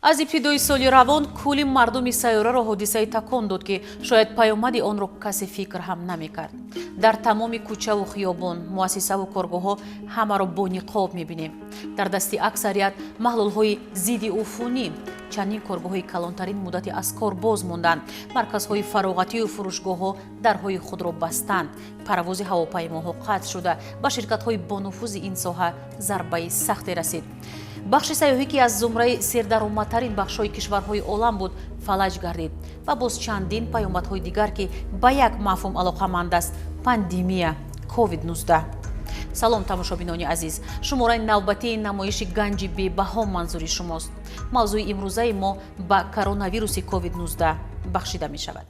аз ибтидои соли равон кулли мардуми сайёраро ҳодисае такон дод ки шояд паёмади онро касе фикр ҳам намекард. Дар тамоми кӯчаву хиёбон, муассисаву коргоҳҳо ҳамаро бо ниқоб мебинем. Дар дасти аксарият маҳлулҳои зидди уфунӣ. Чандин коргоҳҳои калонтарин муддати аз кор боз монданд. Марказҳои фароғатию фурӯшгоҳҳо дарҳои худро бастанд. Парвози ҳавопаймоҳо қатъ шуда ба ширкатҳои бонуфузи ин соҳа зарбаи сахте расид. бахши сайёҳӣ ки аз зумраи сердаромадтарин бахшҳои кишварҳои олам буд фалаҷ гардид ва боз чандин паёмадҳои дигар ки ба як мафҳум алоқаманд аст: пандемия COVID-19. салом тамошобинони азиз, шумораи навбатии намоиши ганҷи бебаҳо манзури шумост. мавзӯи имрӯзаи мо ба коронавируси COVID-19 бахшида мешавад.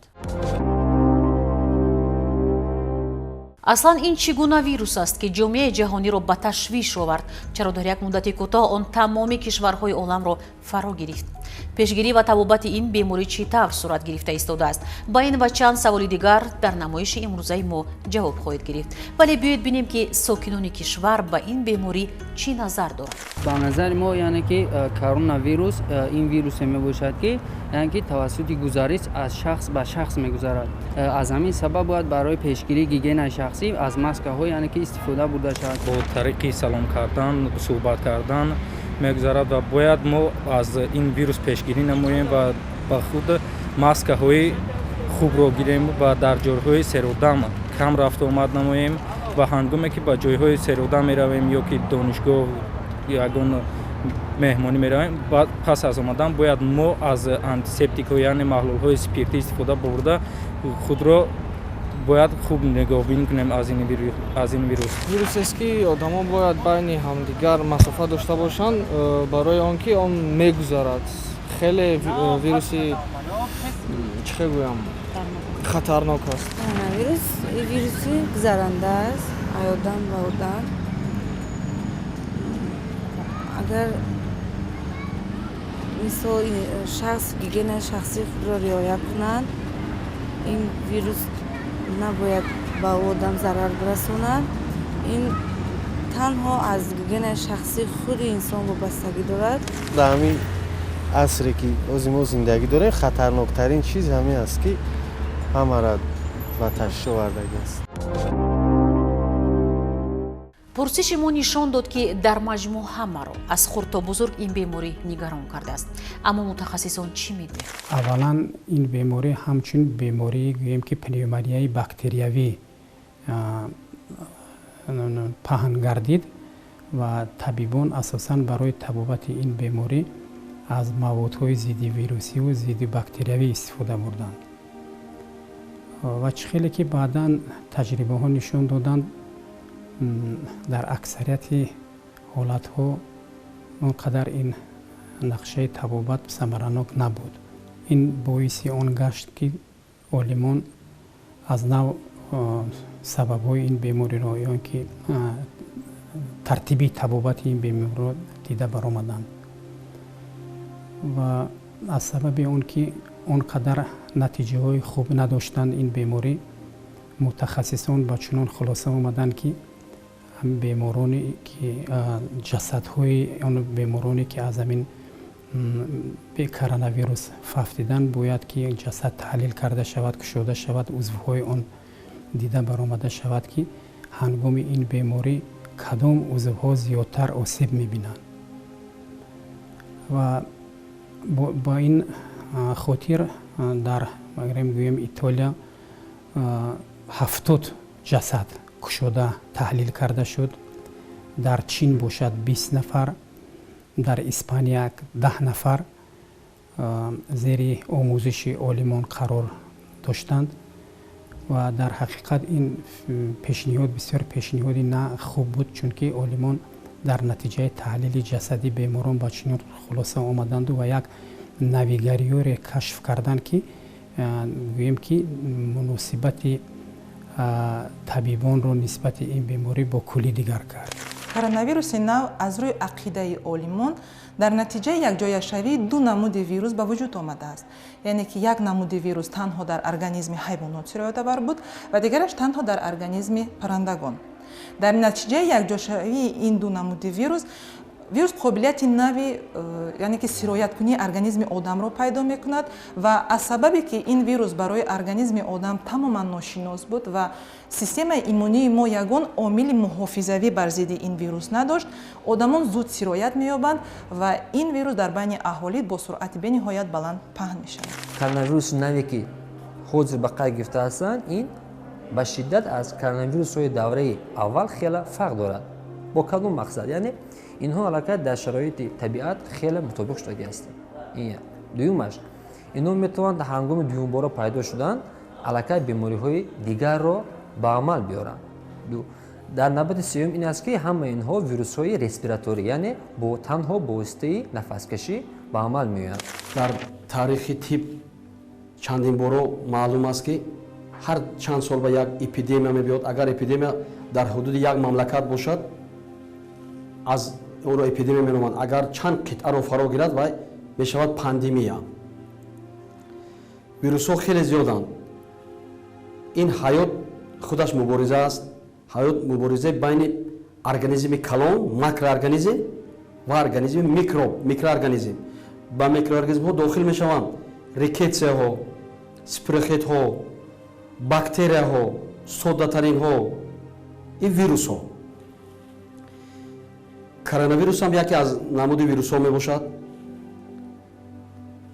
аслан ин чӣ гуна вирус аст ки ҷомеаи ҷаҳониро ба ташвиш овард? чаро дар як муддати кӯтоҳ он тамоми кишварҳои оламро фаро гирифт? пешгирӣ ва табобати ин беморӣ чӣ тавр сурат гирифта истодааст? ба ин ва чанд саволи дигар дар намоиши имрӯзаи мо ҷавоб хоҳед гирифт. вале биёед бинем ки сокинони кишвар ба ин беморӣ чӣ назар доранд. ба назари мо яъне ки коронавирус ин вирусе мебошад ки яъне ки тавассути гузариш аз шахс ба шахс мегузарад. аз ҳамин сабаб бояд барои пешгирии гигиенаи шахсӣ аз маскаҳо яъне ки истифода бурда шавад. бо тариқи салом кардан, суҳбат кардан мегузарад ва бояд мо аз ин вирус пешгирӣ намоем ва ба худ маскаҳои хубро гирем ва дар ҷойҳои серодам кам рафту омад намоем ва ҳангоме ки ба ҷойҳои серодам меравем ё ки донишгоҳ ягон меҳмонӣ меравем, пас аз омадан бояд мо аз антисептикҳо яъне маҳлулҳои спиртӣ истифода бурда худро бояд хуб нигоҳбинӣ кунем аз ин вирус. вирусест ки одамо бояд байни ҳамдигар масофа дошта бошанд барои он ки он мегузарад. хеле вируси чӣ гӯям хатарнок аст. Коронавирус вируси гузаранда аст одам ба одам. агар мисол шахс гигиенаи шахсии худро риоя кунанд, ин вирус набояд ба одам зарар расонад. ин танҳо аз гигиенаи шахсии худи инсон вобастагӣ дорад. дар ҳамин асре ки ҳозир мо зиндагӣ дорем, хатарноктарин чиз ҳамин аст ки ҳамаро ба ташвиш овардаги аст. пурсиши мо нишон дод ки дар маҷмӯъ ҳамаро аз хурд то бузург ин беморӣ нигарон кардааст. аммо мутахассисон чӣ мегӯянд? аввалан ин беморӣ ҳамчун бемории гӯем ки пневмонияи бактериявӣ паҳн гардид ва табибон асосан барои табобати ин беморӣ аз маводҳои зидди вирусиву зидди бактериявӣ истифода бурданд. ва чӣ хеле ки баъдан таҷрибаҳо нишон доданд, дар аксарияти ҳолатҳо он қадар ин нақшаи табобат самаранок набуд. ин боиси он гашт ки олимон аз нав сабабҳои ин бемориро ё ки тартиби табобати ин бемориро дида баромаданд. ва аз сабаби он ки он қадар натиҷаҳои хуб надоштанд ин беморӣ, мутахассисон ба чунон хулоса омаданд ки бемороне ки ҷасадҳои он бемороне ки аз ҳамин коронавирус фафтиданд бояд ки ҷасад таҳлил карда шавад, кушода шавад, узвҳои он дида баромада шавад ки ҳангоми ин беморӣ кадом узвҳо зиёдтар осеб мебинанд. ва ба ин хотир дар агарем гӯем Итолия 70 ҷасад кушода таҳлил карда шуд. дар Чин бошад 20 нафар, дар Испания 10 нафар зери омӯзиши олимон қарор доштанд. ва дар ҳақиқат ин пешниҳод бисёр пешниҳоди на хуб буд, чунки олимон дар натиҷаи таҳлили ҷасади беморон ба чунин хулоса омаданду ва як навигариёре кашф карданд ки гӯем ки муносибати табибонро нисбати ин беморӣ бо кулли дигар кард. коронавируси нав аз рӯи ақидаи олимон дар натиҷаи якҷояшавии ду намуди вирус ба вуҷуд омадааст. яъне ки як намуди вирус танҳо дар организми ҳайвонот сироятовар буд ва дигараш танҳо дар организми паррандагон. дар натиҷаи якҷояшавии ин ду намуди вирус вирус қобилияти нави яъне ки сирояткунии организми одамро пайдо мекунад ва аз сабабе ки ин вирус барои организми одам тамоман ношинос буд ва системаи иммунии мо ягон омили муҳофизавӣ бар зидди ин вирус надошт, одамон зуд сироят меёбанд ва ин вирус дар байни аҳолӣ бо суръати бениҳоят баланд паҳн мешавад. Коронавирус наве ки ҳозир ба қайд гирифтаастанд, ин ба шиддат аз коронавирусҳои давраи аввал хеле фарқ дорад. Бо кадом мақсад? Яъне инҳо аллакай дар шароити табиат хеле мутобиқ шуда гирифтанд. Ин як. Дуюмаш, инҳо метавонанд дар ҳангоми дуюмбора пайдо шудан аллакай бемориҳои дигарро ба амал биёранд. Дар навбати сеюм ин аст ки ҳама инҳо вирусҳои респираторӣ, яъне бо танҳо бо воситаи нафаскашӣ ба амал меоянд. Дар таърихи тиб чандин боро маълум аст ки ҳар чанд сол ба як эпидемия мебиёд. Агар эпидемия дар ҳудуди як мамлакат бошад, аз онро эпидемия меноманд. Агар чанд қитъаро фаро гирад, вай мешавад пандемия. Вирусҳо хеле зиёданд. ин ҳаёт худаш мубориза аст. ҳаёт муборизаи байни организми калон, макроорганизм ва организми микроорганизм. ба микроорганизмҳо дохил мешаванд рикетсияҳо, спирохетҳо, бактерияҳо, соддатаринҳо, ин вирусҳо. Коронавирус ҳам яке аз намуди вирусҳо мебошад.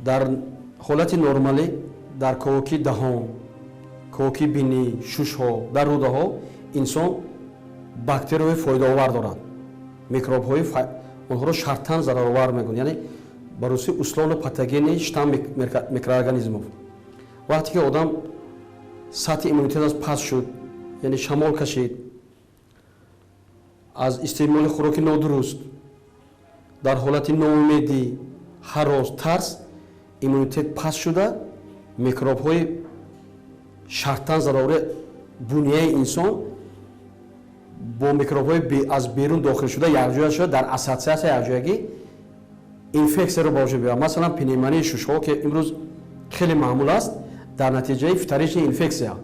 Дар ҳолати нормалӣ дар кӯки даҳон, кӯки бинӣ, шушҳо, дар рӯдаҳо инсон бактерияҳои фоидаовар дорад. Микробҳои онҳоро шартан зараровар мекунад, яъне ба руси условно патогении штам микроорганизмов. вақте ки одам сатҳи иммунитеташ паст шуд, яъне шамол кашид, аз истеъмоли хӯроки нодуруст, дар ҳолати ноумедӣ, ҳарос, тарс, иммунитет паст шуда микробҳои шартан заровори бунияи инсон бо микробҳои аз берун дохил шуда якҷоя шуда дар ассотсиатсия якҷоягӣ инфексияро ба вуҷуд меорад. Масалан пневмонияи шушҳо ки имрӯз хеле маъмул аст, дар натиҷаи вторичная инфексия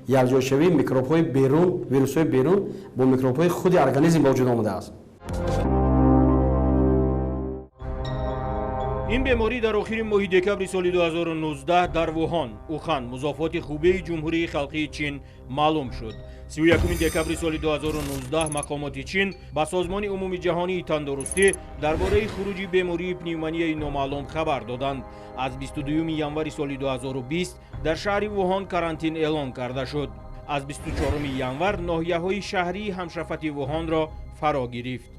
якҷояшавии микробҳои берун, вирусҳои берун бо микробҳои худи организм ба вуҷуд омадааст. ин беморӣ дар охири моҳи декабри соли 2019 дар Вуҳан, Ухан, музофоти Хубеи Ҷумҳурии Халқии Чин маълум шуд. 31 декабри соли 2019 мақомоти Чин ба Созмони умуми ҷаҳонии тандурустӣ дар бораи хуруҷи бемории пневмонияи номаълум хабар доданд. Аз 22 январи соли 2020 дар шаҳри Вуҳан карантин эълон карда шуд. аз 24 январ ноҳияҳои шаҳрии ҳамшафати Вуҳонро фаро гирифт.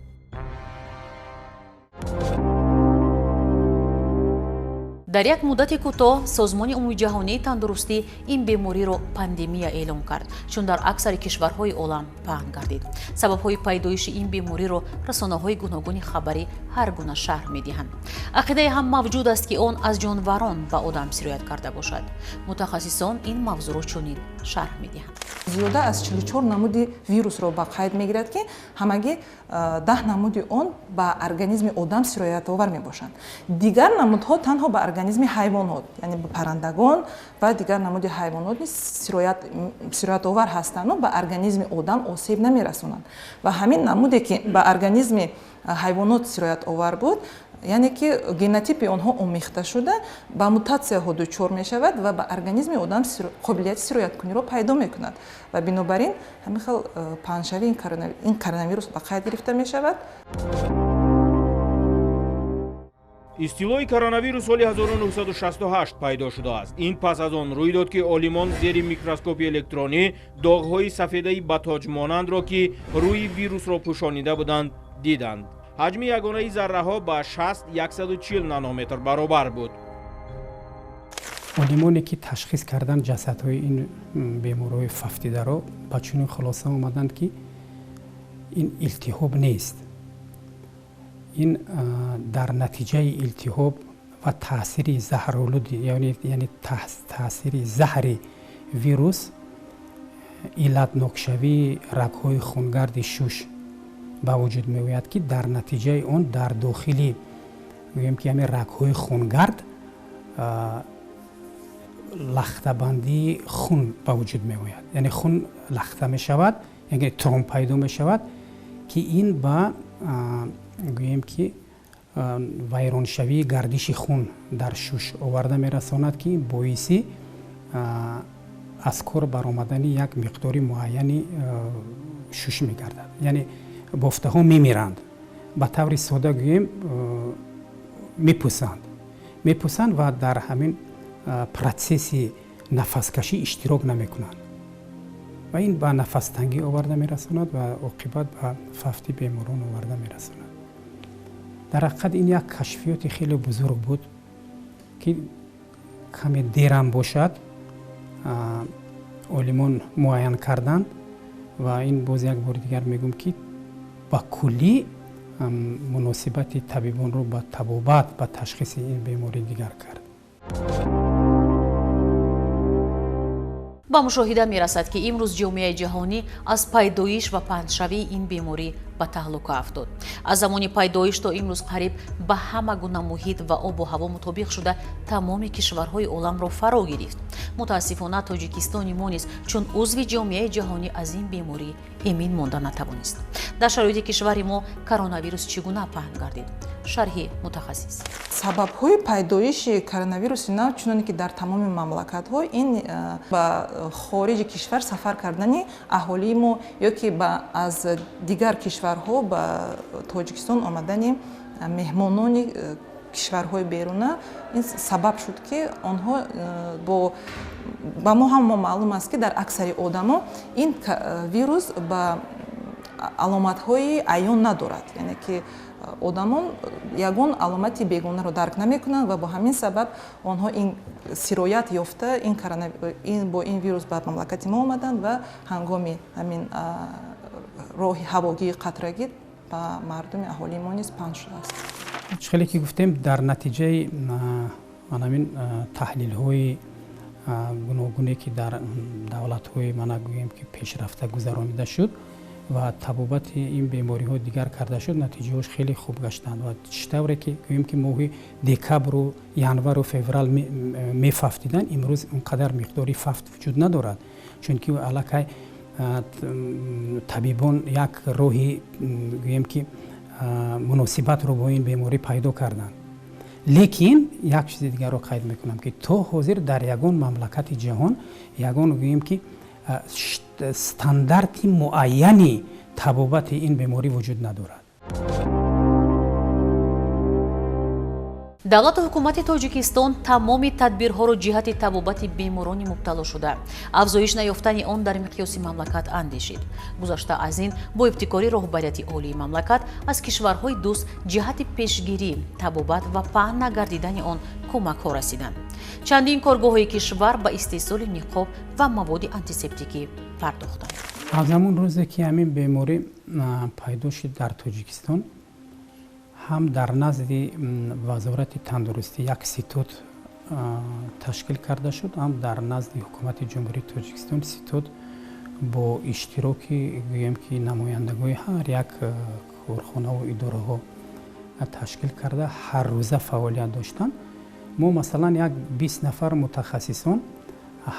дар як муддати кӯтоҳ созмони умуми ҷаҳонии тандурустӣ ин бемориро пандемия эълон кард, чун дар аксари кишварҳои олам паҳн гардид. Сабабҳои пайдоиши ин бемориро расонаҳои гуногуни хабарӣ ҳар гуна шарҳ медиҳанд. Ақидае ҳам мавҷуд аст ки он аз ҷонварон ба одам сироят карда бошад. мутахассисон ин мавзӯъро чунин шарҳ медиҳанд. зиёда аз 44 намуди вирусро ба қайд мегирад ки ҳамагӣ 10 намуди он ба организми одам сироятовар мебошанд. Дигар намудҳо танҳо ба организми ҳайвонот, яъне ба паррандагон ва дигар намуди ҳайвонот сироятовар ҳастанд, но ба организми одам осеб намерасонанд. Ва ҳамин намуде ки ба организми ҳайвонот сироятовар буд, яъне ки генотипи онҳо омехта шуда ба мутатсияҳо дучор мешавад ва ба организми одам қобилияти сирояткуниро пайдо мекунад ва бинобар ин ҳамин хел паҳншавии ин коронавирус ба қайд гирифта мешавад. истилои коронавирус соли 1968 пайдо шудааст. Ин пас аз он рӯй дод ки олимон зери микроскопи электронӣ доғҳои сафедаи батоҷмонандро ки рӯи вирусро пӯшонида буданд диданд. ҳаҷми ягонаи зарраҳо ба 60-140 нанометр баробар буд. олимоне ки ташхис карданд ҷасадҳои ин бемориҳои фафтидаро ба чунин хулоса омаданд ки ин илтиҳоб нест. ин дар натиҷаи илтиҳоб ва таъсири заҳролуди яъне таъсири заҳри вирус иллатнокшавии рагҳои хунгарди шуш ба вуҷуд меояд ки дар натиҷаи он дар дохили гӯем ки ҳамин рагҳои хунгард лахтабандии хун ба вуҷуд меояд, яъне хун лахта мешавад, яъне тромб пайдо мешавад ки ин ба гӯем ки вайроншавии гардиши хун дар шуш оварда мерасонад ки боиси аз кор баромадани як миқдори муайяни шуш мегардад, яъне бофтаҳо мемиранд. ба таври сода гӯем мепӯсанд ва дар ҳамин протсесси нафаскашӣ иштирок намекунанд ва ин ба нафастангӣ оварда мерасонад ва оқибат ба фафти беморон оварда мерасонад. дар ҳақиқат ин як кашфиёти хеле бузург буд ки каме дерам бошад олимон муайян карданд ва ин боз як бори дигар мегӯм ки ба куллӣ муносибати табибонро ба табобат ба ташхиси ин беморӣ дигар кард. ба мушоҳида мерасад ки имрӯз ҷомеаи ҷаҳонӣ аз пайдоиш ва паҳншавии ин беморӣ ба таҳлука афтод. аз замони пайдоиш то имрӯз қариб ба ҳама гуна муҳит ва обу ҳаво мутобиқ шуда тамоми кишварҳои оламро фаро гирифт. мутаассифона тоҷикистони мо низ чун узви ҷомеаи ҷаҳонӣ аз ин беморӣ эмин монда натавонист. дар шароити кишвари мо коронавирус чӣ гуна паҳн гардид? шарҳи мутахассис. сабабҳои пайдоиши коронавируси нав чуноне ки дар тамоми мамлакатҳо ин ба хориҷи кишвар сафар кардани аҳолии мо ё ки аз дигар кишварҳо ба тоҷикистон омадани меҳмонони кишварҳои беруна ин сабаб шуд ки онҳо ба мо ҳам маълум аст ки дар аксари одамо ин вирус ба аломатҳои аён надорад, яъне ки одамон ягон аломати бегонаро дарк намекунанд ва бо ҳамин сабаб онҳо ин сироят ёфта бо ин вирус ба мамлакати мо омаданд ва ҳангоми ҳамин роҳи ҳавогии қатрагӣ ба мардуми аҳолии мо низ паҳн шудааст. хеле ки гуфтем дар натиҷаи ҳамин таҳлилҳои гуногуне ки дар давлатҳои мана гӯем ки пешрафта гузаронида шуд ва табобати ин бемориҳо дигар карда шуд, натиҷаҳош хеле хуб гаштанд ва тавре ки гӯем ки моҳи декабру январу феврал мефафтидан, имрӯз он қадар миқдори фафт вуҷуд надорад, чунки аллакай табибон як роҳи гӯем ки муносибатро бо ин беморӣ пайдо карданд. лекин як чизи дигарро қайд мекунам ки то ҳозир дар ягон мамлакати ҷаҳон ягон гӯем ки стандарти муайяни табобати ин беморӣ вуҷуд надорад. давлату ҳукумати тоҷикистон тамоми тадбирҳоро ҷиҳати табобати беморони мубталошуда афзоиш наёфтани он дар миқёси мамлакат андешид. гузашта аз ин бо ибтикори роҳбарияти олии мамлакат аз кишварҳои дӯст ҷиҳати пешгирӣ, табобат ва паҳн нагардидани он кӯмакҳо расиданд. чандин коргоҳҳои кишвар ба истеҳсоли ниқоб ва маводи антисептикӣ пардохтанд. аз ҳамон рӯзе ки ҳамин беморӣ пайдо шуд дар тоҷикистон, ҳам дар назди вазорати тандурустӣ як ситод ташкил карда шуд, ҳам дар назди ҳукумати ҷумҳурии тоҷикистон ситод бо иштироки гӯем ки намояндагои ҳар як корхонаву идораҳо ташкил карда ҳаррӯза фаъолият доштанд. мо масалан як 20 нафар мутахассисон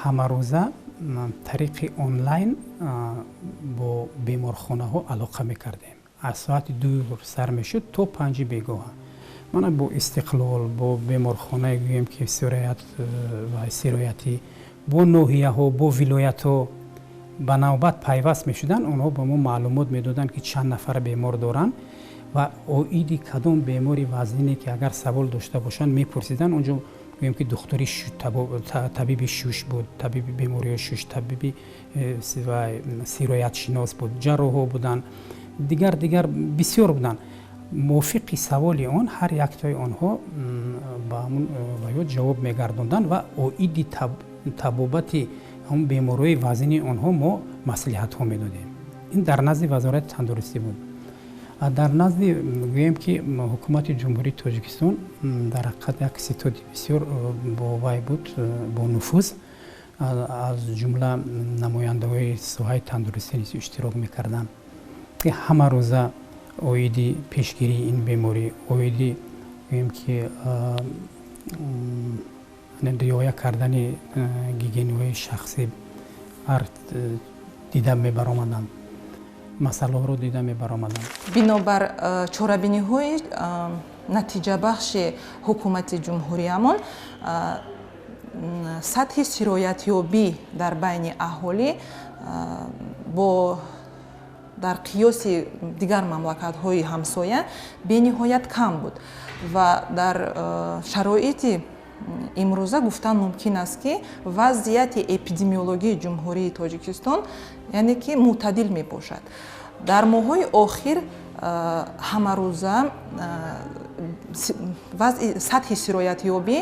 ҳамарӯза тариқи онлайн бо беморхонаҳо алоқа мекардем. аз соати 2 сар мешуд то 5 бегоҳа. мана бо истиқлол, бо беморхонаи гӯем ки сироятӣ, бо ноҳияҳо, бо вилоятҳо ба навбат пайваст мешуданд. онҳо ба мо маълумот медоданд ки чанд нафар бемор доранд ва оиди кадом бемори вазнине ки агар савол дошта бошанд мепурсиданд. онҷо гӯем ки духтури табиби шуш буд, табиби бемориҳои шуш, табиби сироятшинос буд, ҷарроҳҳо буданд, дигар бисёр буданд. мувофиқи саволи он ҳар яктои онҳо ба ёд ҷавоб мегардонданд ва оиди табобати ҳамн бемориҳои вазнини онҳо мо маслиҳатҳо медодем. ин дар назди вазорати тандурустӣ буд. дар назди гӯем ки ҳукумати ҷумҳурии тоҷикистон дар ҳақиқат як ситоди бисёр бовай буд, бо нуфуз, аз ҷумла намояндаҳои соҳаи тандурустӣ низ иштирок мекарданд ки ҳама рӯза оиди пешгирии ин беморӣ, оиди гӯем ки риоя кардани гигиенаҳои шахсӣ дида мебаромаданд. масъалаҳоро дида мебаромаданд. бинобар чорабиниҳои натиҷабахши ҳукумати ҷумҳуриямон сатҳи сироятёбӣ дар байни аҳолӣ бо дар қиёси дигар мамлакатҳои ҳамсоя бениҳоят кам буд ва дар шароити имрӯза гуфтан мумкин аст ки вазъияти эпидемиологии ҷумҳурии тоҷикистон яъне ки мӯътадил мебошад. дар моҳҳои охир ҳамарӯза сатҳи сироятёбӣ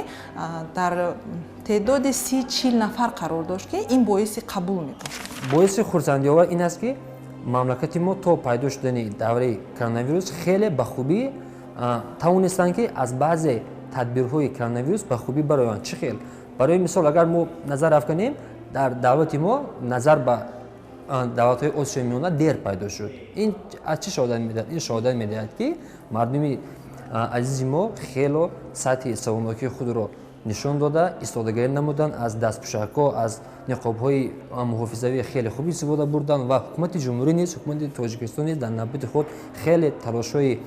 дар теъдоди 30-40 нафар қарор дошт ки ин боиси қабул мебошад. боиси хурсандиовар ин аст ки мамлакати мо то пайдо шудани давраи коронавирус хеле ба хубӣ тавонистанд ки аз баъзе тадбирҳои коронавирус ба хубӣ бароянд. чӣ хел? барои мисол агар мо назар афканем, дар давлати мо назар ба давлатҳои осиёи миёна дер пайдо шуд. ин аз чӣ шаҳодат медиҳад? ин шаҳодат медиҳад ки мардуми азизи мо хело сатҳи саломатии худро нишон дода, истодагарӣ намуданд, аз дастпӯшакҳо, аз ниқобҳои муҳофизавии хеле хуб истифода бурданд ва ҳукумати ҷумҳурӣ низ, ҳукумати Тоҷикистон низ дар навбати худ хеле талошҳои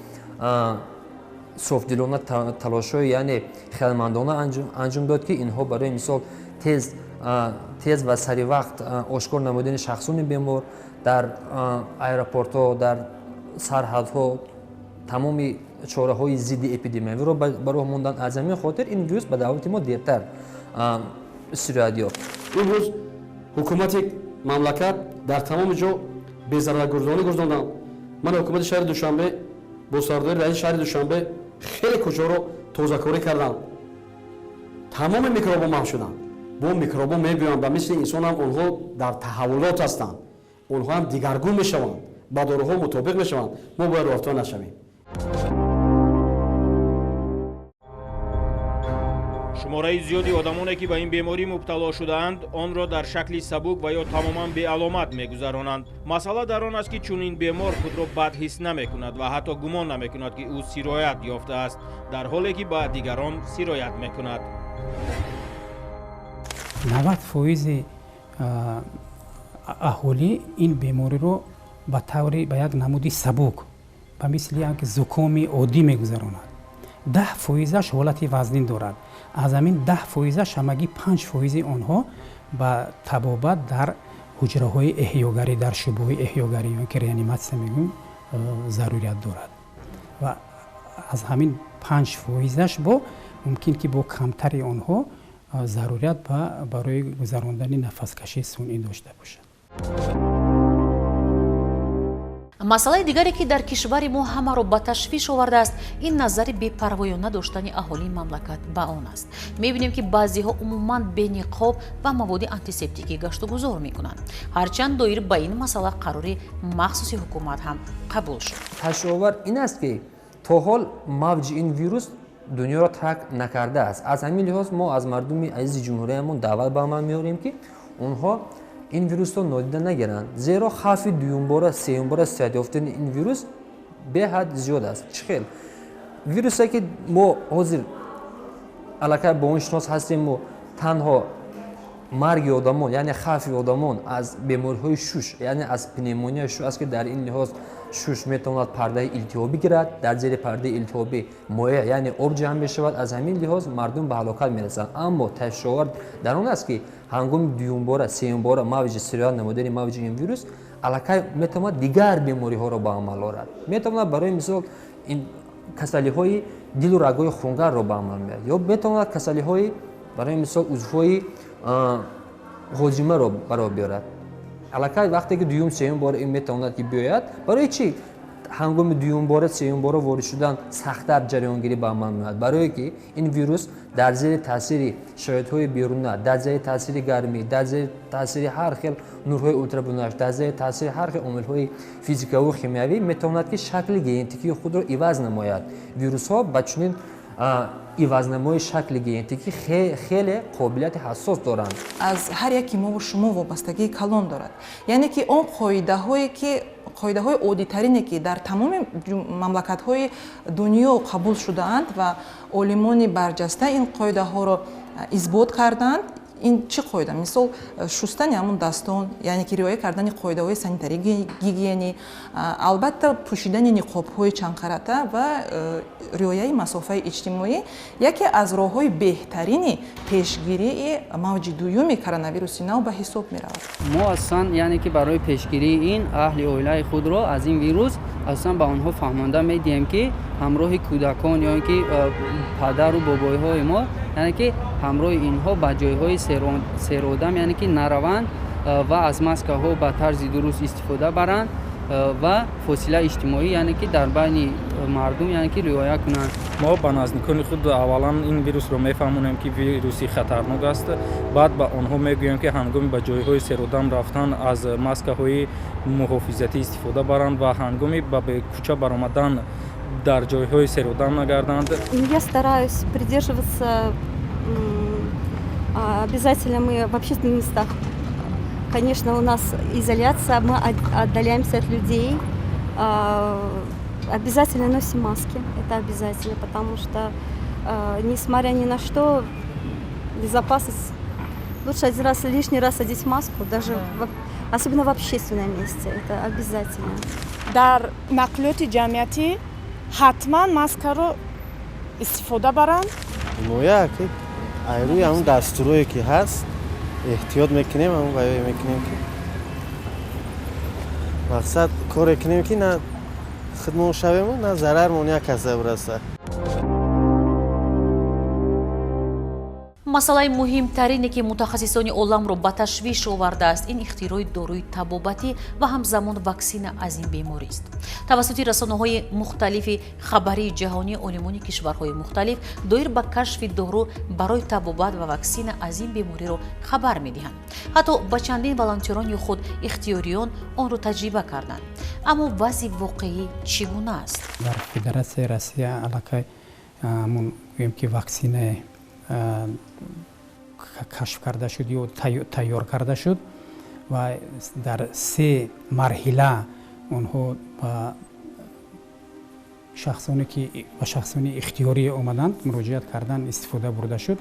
софдилона, талошҳои яъне хелмандона анҷом дод ки инҳо барои мисол тез ва саривақт ошкор намудани шахсони бемор дар аэропортҳо, дар сарҳадҳо тамоми чораҳои зидди эпидемиявиро ба роҳ монданд. аз ҳамин хотир ин вирус ба давлати мо дертар сироят ёфт. имрӯз ҳукумати мамлакат дар тамоми ҷо безараргузорӣ гузаронданд. ман ҳукумати шаҳри душанбе бо сардори раиси шаҳри душанбе хеле кӯчаҳоро тозакорӣ карданд. тамоми микробҳо маҳв шуданд. бо микробҳо мебиёнд ва мисли инсон ҳам онҳо дар таҳаввулот ҳастанд. онҳо ҳам дигаргун мешаванд, ба дороҳо мутобиқ мешаванд. мо бояд роҳтор нашавем. шумораи зиёди одамоне ки ба ин беморӣ мубтало шудаанд онро дар шакли сабук ва ё тамоман беаломат мегузаронанд. масъала дар он аст ки чунин бемор худро бадҳис намекунад ва ҳатто гумон намекунад ки ӯ сироят ёфтааст, дар ҳоле ки ба дигарон сироят мекунад. 90% аҳолӣ ин бемориро ба таври ба як намуди сабук ба мисли як зукоми оддӣ мегузаронад. 10%аш ҳолати вазнин дорад. аз ҳамин 10%аш ҳамагӣ 5% онҳо ба табобат дар ҳуҷраҳои эҳёгарӣ, дар шӯъбаҳои эҳёгарӣ ки реаниматсия мегӯем зарурият дорад. ва аз ҳамин 5%аш бо мумкин ки бо камтари онҳо зарурият барои гузарондани нафаскашии сунъӣ дошта бошад. масъалаи дигаре ки дар кишвари мо ҳамаро ба ташвиш овардааст, ин назари бепарвоёна доштани аҳолии мамлакат ба он аст. мебинем ки баъзеҳо умуман бениқоб ва маводи антисептикӣ гашту гузор мекунанд. ҳарчанд доир ба ин масъала қарори махсуси ҳукумат ҳам қабул шуд. ташвишовар ин аст ки то ҳол мавҷи ин вирус дунёро тарк накардааст. аз ҳамин лиҳоз мо аз мардуми азизи ҷумҳуриямон даъват ба амал меорем ки онҳо ин вирусро нодида нагиранд, зеро хавфи дуюмбора сеюмбора сироят ёфтани ин вирус беҳад зиёд аст. чӣ хел? вирусе ки мо ҳозир аллакай бо он шинос ҳастем, мо танҳо марги одамон, яъне хавфи одамон аз бемориҳои шуш, яъне аз пневмонияи шуш аст ки дар ин лиҳоз шуш метавонад пардаи илтиҳобӣ гирад, дар зери пардаи илтиҳобӣ моеъ яъне об ҷамъ мешавад. аз ҳамин лиҳоз мардум ба ҳалокат мерасанд. аммо ташвишовар дар он аст ки ҳангоми дуюмбора сеюмбора мавҷи сироят намудани мавҷи ин вирус аллакай метавонад дигар бемориҳоро ба амал орад. метавонад барои мисол ин касалиҳои дилу рагҳои хунгарро ба амал меорад, ё метавонад касалиҳои барои мисол узвҳои ҳоҷимаро баро биёрад. аллакай вақте ки дуюм сеюм бора ин метавонад ки биёяд, барои чӣ ҳангоми дуюмбора сеюмбора ворид шудан сахтар ҷараёнгирӣ ба амал меояд? барое ки ин вирус дар зери таъсири шароитҳои беруна, дар зери таъсири гармӣ, дар зери таъсири ҳар хел нурҳои ултрабинafsh, дар зери таъсири ҳар хел омилҳои физикаву химиявӣ метавонад ки шакли генетикии худро иваз намояд. вирусҳо ба чунин ивазнамои шакли генетикӣ хеле қобилияти ҳассос доранд. аз ҳар яки мову шумо вобастагии калон дорад. яъне ки он қоидаҳои оддитарине ки дар тамоми мамлакатҳои дунё қабул шудаанд ва олимони барҷаста ин қоидаҳоро исбот карданд, ин чӣ қоида мисол шустани ҳамун дастон яъне ки риоя кардани қоидаҳои санитарии гигиенӣ албатта пӯшидани ниқобҳои чандқарата ва риояи масофаи иҷтимоӣ яке аз роҳҳои беҳтарини пешгирии мавҷи дуюми коронавируси нав ба ҳисоб меравад. мо асосан яъне ки барои пешгирии ин аҳли оилаи худро аз ин вирус асосан ба онҳо фаҳмонда медиҳем ки ҳамроҳи кӯдакон ё ин ки падару бобоиҳои мо яъне ки ҳамроҳи инҳо ба ҷойҳои серодам яъне ки нараванд ва аз маскаҳо ба тарзи дуруст истифода баранд ва фосила иҷтимоӣ яъне ки дар байни мардум яъне ки риоя кунанд. мо ба наздикони худ аввалан ин вирусро мефаҳмонем ки вируси хатарнок аст, баъд ба онҳо мегӯем ки ҳангоми ба ҷойҳои серодам рафтан аз маскаҳои муҳофизатӣ истифода баранд ва ҳангоми ба кӯча баромадан дар ҷойҳои серодам нагарданд. Я стараюсь придерживаться обязательно мы в общественных местах. Конечно, у нас изоляция, мы отдаляемся от людей. Обязательно носим маски, это обязательно, потому что, несмотря ни на что, безопасность, лучше лишний раз одеть маску, даже особенно в общественном месте, это обязательно. Дар нақлиёти ҷамъиятӣ ҳатман маскаро истифода баранд. Моя ки айруи ҳамун дастурое ки ҳаст эҳтиёт мекунем, ҳамун ваёе мекунем ки мақсад коре кунем ки на худмон шавему, на зарармон як каса бураса. масъалаи муҳимтарине ки мутахассисони оламро ба ташвиш овардааст ин ихтирои дорои табобатӣ ва ҳамзамон ваксина аз ин беморист. тавассути расонаҳои мухталифи хабарии ҷаҳонӣ олимони кишварҳои мухталиф доир ба кашфи дору барои табобат ва ваксина аз ин бемориро хабар медиҳанд. ҳатто ба чандин волонтерони худ ихтиёриён онро таҷриба карданд. аммо вазъи воқеӣ чӣ гуна аст? дар федератсияи россия аллакай ҳамун гӯем ки ваксина кашф карда шуд ё тайёр карда шуд ва дар 3 марҳила онҳо ба шахсони ихтиёрӣ омаданд, муроҷиат кардан, истифода бурда шуд.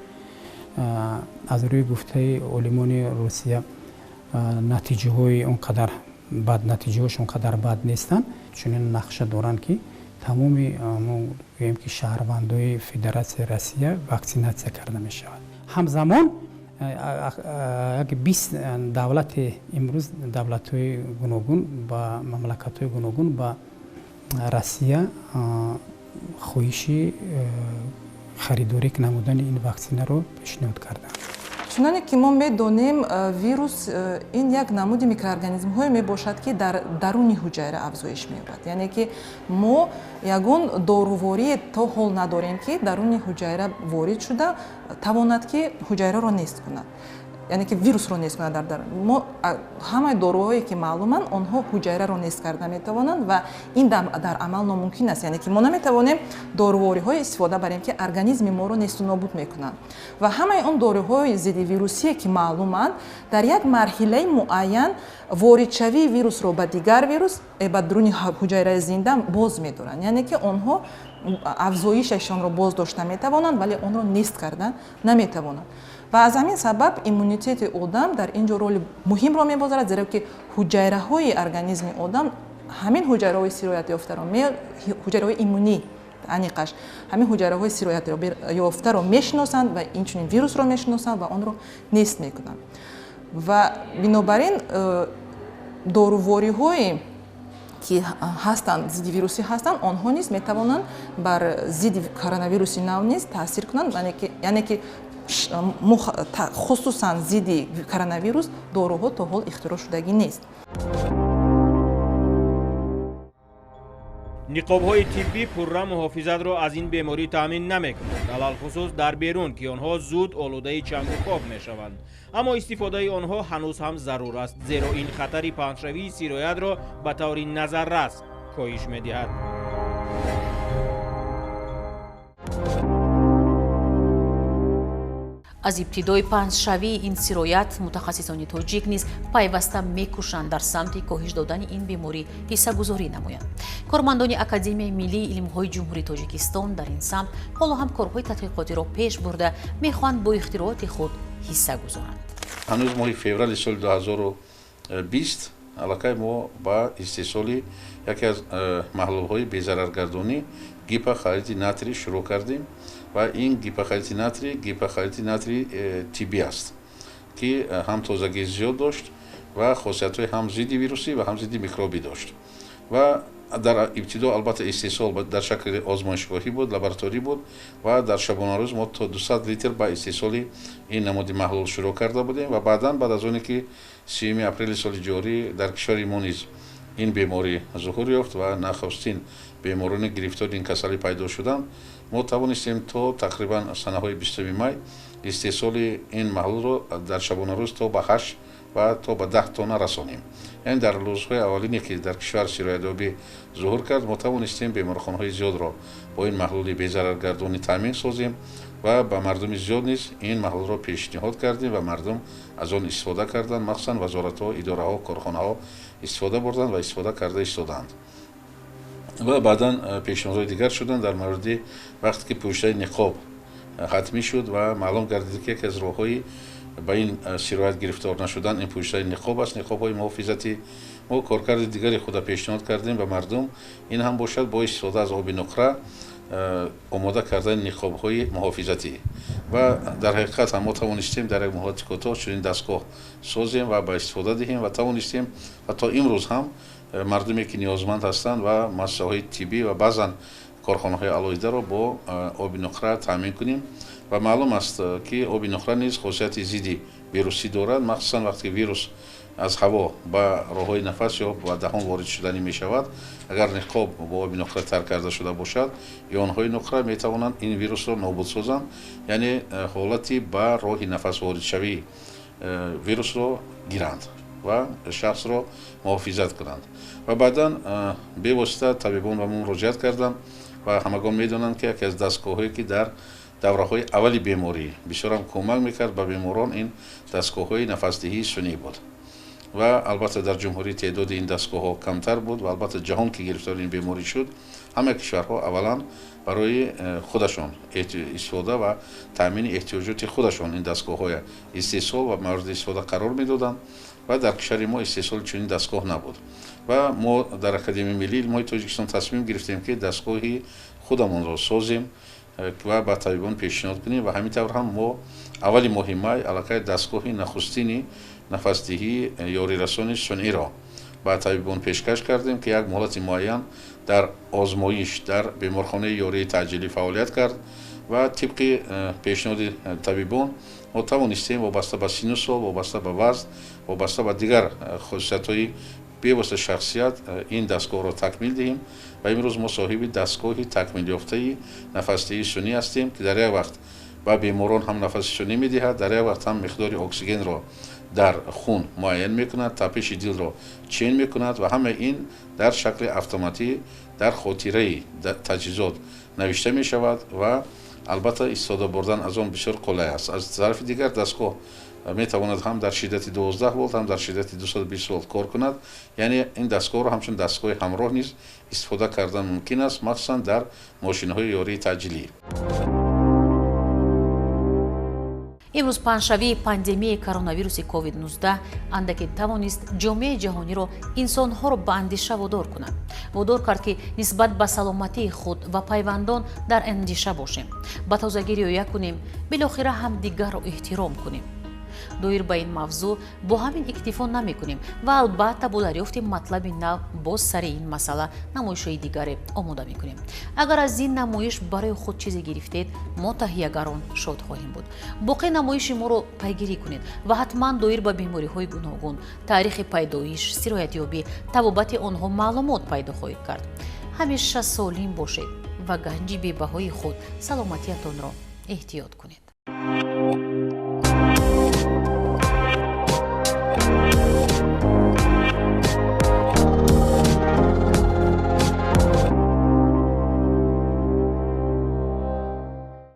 аз рӯи гуфтаи олимони русия натиҷаҳои он қадар бад, натиҷаҳош он қадар бад нестанд. чунин нақша доранд ки тамоми гӯем ки шаҳрвандои федератсияи россия ваксинатсия карда мешавад. ҳамзамон як 20 давлати имрӯз давлатҳои гуногун ба мамлакатҳои гуногун ба россия хоҳиши харидорӣ намудани ин ваксинаро пешниҳод карданд. чуноне ки мо медонем вирус ин як намуди микроорганизмҳое мебошад ки дар даруни ҳуҷайра афзоиш меёбад, яъне ки мо ягон доруворие то ҳол надорем ки даруни ҳуҷайра ворид шуда тавонад ки ҳуҷайраро нест кунад, яъне ки вирусро нест кунад. мо ҳамаи доруҳое ки маълуманд онҳо ҳуҷайраро нест карда метавонанд ва ин дар амал номумкин аст, яъне ки мо наметавонем дорувориҳое истифода барем ки организми моро несту нобуд мекунанд ва ҳамаи он доруҳои зидди вирусие ки маълуманд дар як марҳилаи муайян воридшавии вирусро ба дигар вирус ба дуруни ҳуҷайраи зинда боз медоранд, яъне ки онҳо афзоишашонро боз дошта метавонанд, вале онро нест карда наметавонанд. ва аз ҳамин сабаб иммунитети одам дар ин ҷо роли муҳимро мебозарад, зеро ки ҳуҷайраҳои организми одам ҳамин ҳуҷайраҳои сироятёфтаро ҳуҷайраҳои иммунӣ аниқаш ҳамин ҳуҷайраҳои сироятёфтаро мешиносанд ва инчунин вирусро мешиносанд ва онро нест мекунанд. ва бинобар ин дорувориҳои ки ҳастанд зидди вирусӣ ҳастанд, онҳо низ метавонанд бар зидди коронавируси нав низ таъсир кунанд, яъне ки хусусан зидди коронавирус доруҳо то ҳол ихтироъ шудагӣ нест. ниқобҳои тиббӣ пурра муҳофизатро аз ин беморӣ таъмин намекунанд, алалхусус дар берун ки онҳо зуд олудаи чангу хоб мешаванд. аммо истифодаи онҳо ҳанӯз ҳам зарур аст, зеро ин хатари пахшшавии сироятро ба таври назаррас коҳиш медиҳад. аз ибтидои паҳншавии ин сироят мутахассисони тоҷик низ пайваста мекӯшанд дар самти коҳиш додани ин беморӣ ҳиссагузорӣ намоянд. кормандони академияи миллии илмҳои ҷумҳурии тоҷикистон дар ин самт ҳоло ҳам корҳои тадқиқотиро пеш бурда мехоҳанд бо ихтироати худ ҳисса гузоранд. ҳанӯз моҳи феврали соли 2020 аллакай мо ба истеҳсоли яке аз маҳлулҳои безараргардонӣ гипохлорити натрий шурӯъ кардем ва ин гипохлорити натрий тиббӣ аст ки ҳам тозагии зиёд дошт ва хосиятҳои ҳам зидди вирусӣ ва ҳам зидди микробӣ дошт ва дар ибтидо албатта истеҳсол дар шакли озмоишгоҳӣ буд, лабораторӣ буд ва дар шабонарӯз мо то 200 литр ба истеҳсоли ин намуди маҳлул шурӯъ карда будем ва баъдан баъд аз оне ки 30 апрели соли ҷорӣ дар кишвари мо низ ин беморӣ зуҳур ёфт ва нахустин беморони гирифтори ин касалӣ пайдо шуданд, мо тавонистем то тақрибан санаҳои 20 май истеҳсоли ин маҳлулро дар шабонарӯз то ба 8 ва то ба 10 тонна расонем. Яъне дар рӯзҳои аввалине ки дар кишвар сироятёбӣ зуҳур кард, мо тавонистем беморхонаҳои зиёдро бо ин маҳлули безараргардонӣ таъмин созем ва ба мардуми зиёд низ ин маҳлулро пешниҳод кардем ва мардум аз он истифода карданд, махсусан вазоратҳо, идораҳо, корхонаҳо истифода бурданд ва истифода карда истодаанд. ва баъдан пешниҳодҳои дигар шуданд дар мавриди вақте ки пӯшидаи ниқоб ҳатмӣ шуд ва маълум гардид ки яке аз роҳҳои ба ин сироят гирифтор нашудан ин пӯшидаи ниқоб аст. ниқобҳои муҳофизатӣ мо коркарди дигари худа пешниҳод кардем ба мардум, ин ҳам бошад бо истифода аз оби нуқра омода кардани ниқобҳои муҳофизатӣ ва дар ҳақиқат ҳам мо тавонистем дар як муҳлати кӯтоҳ чунин дастгоҳ созем ва ба истифода диҳем ва тавонистем ва то имрӯз ҳам мардуме ки ниёзманд ҳастанд ва муассисаҳои тиббӣ ва баъзан корхонаҳои алоҳидаро бо оби нуқра таъмин кунем ва маълум аст ки оби нуқра низ хосияти зидди вирусӣ дорад, махсусан вақте ки вирус аз ҳаво ба роҳҳои нафас ё ба даҳон ворид шуданӣ мешавад, агар ниқоб бо оби нуқра тар карда шуда бошад, ёнҳои нуқра метавонанд ин вирусро нобуд созанд, яъне ҳолати ба роҳи нафасворидшавии вирусро гиранд ва шахсро муҳофизат кунанд. ва баъдан бевосита табибон ба мо муроҷиат карданд ва ҳамагон медонанд ки яке аз дастгоҳҳое ки дар давраҳои аввали беморӣ бисёрам кӯмак мекард ба беморон, ин дастгоҳҳои нафасдиҳии сунъӣ буд ва албатта дар ҷумҳурӣ теъдоди ин дастгоҳҳо камтар буд ва албатта ҷаҳон ки гирифтори ин беморӣ шуд, ҳама кишварҳо аввалан барои худашон истифода ва таъмини эҳтиёҷоти худашон ин дастгоҳҳои истеҳсол ва мавриди истифода қарор медоданд ва дар кишвари мо истеҳсоли чунин дастгоҳ набуд ва мо дар академияи миллии илмҳои тоҷикистон тасмим гирифтем ки дастгоҳи худамонро созем ва ба табибон пешниҳод кунем ва ҳамин тавр ҳам мо аввали моҳи май аллакай дастгоҳи нахустини нафасдиҳии ёрирасони сунъиро ба табибон пешкаш кардем ки як муҳлати муайян дар озмоиш дар беморхонаи ёрии таъҷилӣ фаъолият кард ва тибқи пешниҳоди табибон мо тавонистем вобаста ба сину сол, вобаста ба вазн, вобаста ба дигар хусусиятҳои бевосита шахсият ин дастгоҳро такмил диҳем ва имрӯз мо соҳиби дастгоҳи такмилёфтаи нафасдиҳии сунъӣ ҳастем ки дар як вақт ба беморон ҳам нафаси сунъӣ медиҳад, дар як вақт ҳам миқдори оксигенро дар хун муайян мекунад, тапиши дилро чен мекунад ва ҳама ин дар шакли автоматӣ дар хотираи таҷҳизот навишта мешавад ва албатта истифода бурдан аз он бисёр қулай аст. аз тарафи дигар дастгоҳ метавонад ҳам дар шиддати 12 волт, ҳам дар шиддати 220 волт кор кунад, яъне ин дастгоҳро ҳамчун дастгоҳи ҳамроҳ низ истифода кардан мумкин аст, махсусан дар мошинҳои ёрии таъҷилӣ. имрӯз панҷшавии пандемияи коронавируси COVID-19 андаке тавонист ҷомеаи ҷаҳониро инсонҳоро ба андеша водор кунад. Водор кард ки нисбат ба саломатии худ ва пайвандон дар андеша бошем, ба тозагӣ риоя кунем, билохира ҳамдигарро эҳтиром кунем. доир ба ин мавзӯъ бо ҳамин иктифо намекунем ва албатта бо дарёфти матлаби нав боз сари ин масъала намоишҳои дигаре омода мекунем. агар аз ин намоиш барои худ чизе гирифтед, мо таҳиягарон шод хоҳем буд. боқӣ намоиши моро пайгирӣ кунед ва ҳатман доир ба бемориҳои гуногун, таърихи пайдоиш, сироятёбӣ, табобати онҳо маълумот пайдо хоҳед кард. ҳамеша солим бошед ва ганҷи бебаҳои худ саломатиятонро эҳтиёт кунед.